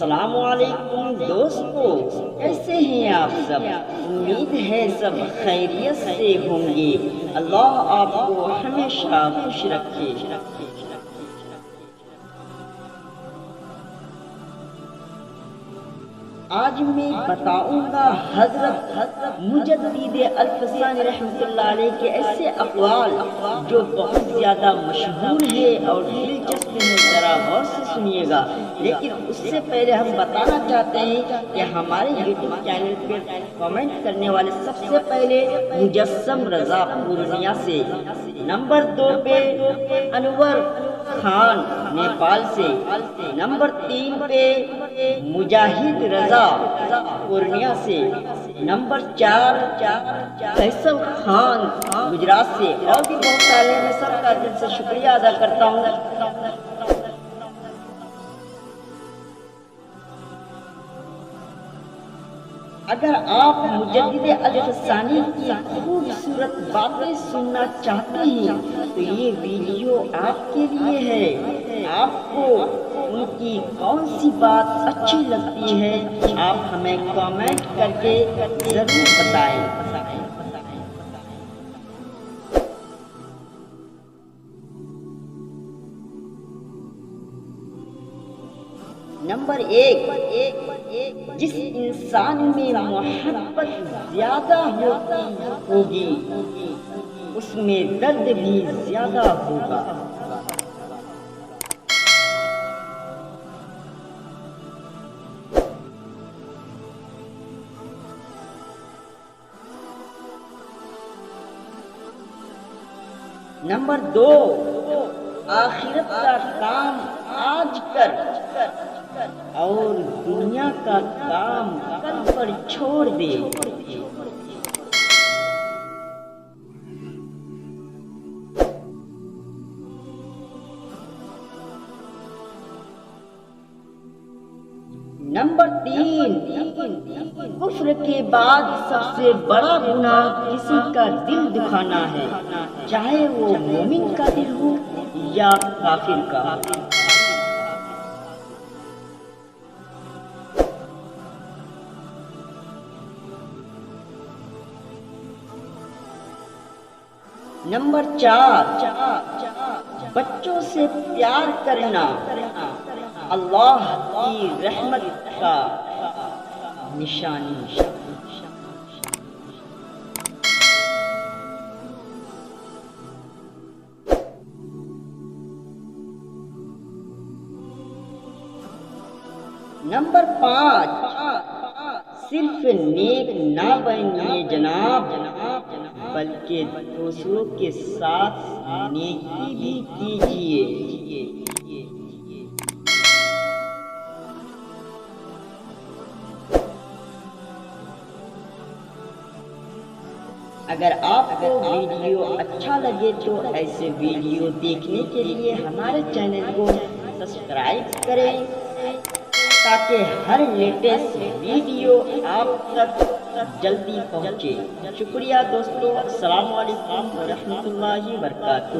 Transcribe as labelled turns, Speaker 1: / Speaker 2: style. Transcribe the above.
Speaker 1: السلام علیکم دوستو، کیسے ہیں آپ سب؟ امید ہے سب خیریت سے ہوں گے۔ اللہ آپ کو ہمیشہ خوش رکھے۔ آج میں بتاؤں گا حضرت مجدد الفسانی رحمۃ اللہ علیہ کے ایسے اقوال جو بہت زیادہ مشہور ہے اور دلچسپ ہے، ذرا غور سے سنیے گا۔ لیکن اس سے پہلے ہم بتانا چاہتے ہیں کہ ہمارے یوٹیوب چینل پہ کامنٹ کرنے والے سب سے پہلے مجسم رضا پورنیہ سے، نمبر 2 پہ انور خان نیپال سے، نمبر 3 پہ مجاہد رضا پورنیہ سے، نمبر 4 فیصل خان گجرات سے، اور بھی بہت سارے ہیں۔ میں سب کا دل سے شکریہ ادا کرتا ہوں۔ اگر آپ مجدد الفسانی کی خوبصورت باتیں سننا چاہتے ہیں تو یہ ویڈیو آپ کے لیے ہے۔ آپ کو ان کی کون سی بات اچھی لگتی ہے، آپ ہمیں کامنٹ کر کے ضرور بتائیں۔ نمبر 1، جس انسان میں محبت زیادہ ہوگی اس میں درد بھی زیادہ ہوگا۔ نمبر 2، آخرت کا کام آج کر اور دنیا کا کام کل پر چھوڑ دے۔ نمبر 3، کفر کے بعد سب سے بڑا گناہ کسی کا دل دکھانا ہے، چاہے وہ مومن کا دل ہو یا کافر کا۔ نمبر 4، بچوں سے پیار کرنا اللہ کی رحمت کا نشانی۔ نمبر 5، صرف نیک نہ بنیے جناب، بلکہ دوسروں کے ساتھ نیکی بھی کیجیے۔ اگر آپ کو ویڈیو اچھا لگے تو ایسے ویڈیو دیکھنے کے لیے ہمارے چینل کو سبسکرائب کریں تاکہ ہر لیٹسٹ ویڈیو آپ تک جلدی پہنچے۔ شکریہ دوستو، السلام علیکم ورحمۃ اللہ وبرکاتہ۔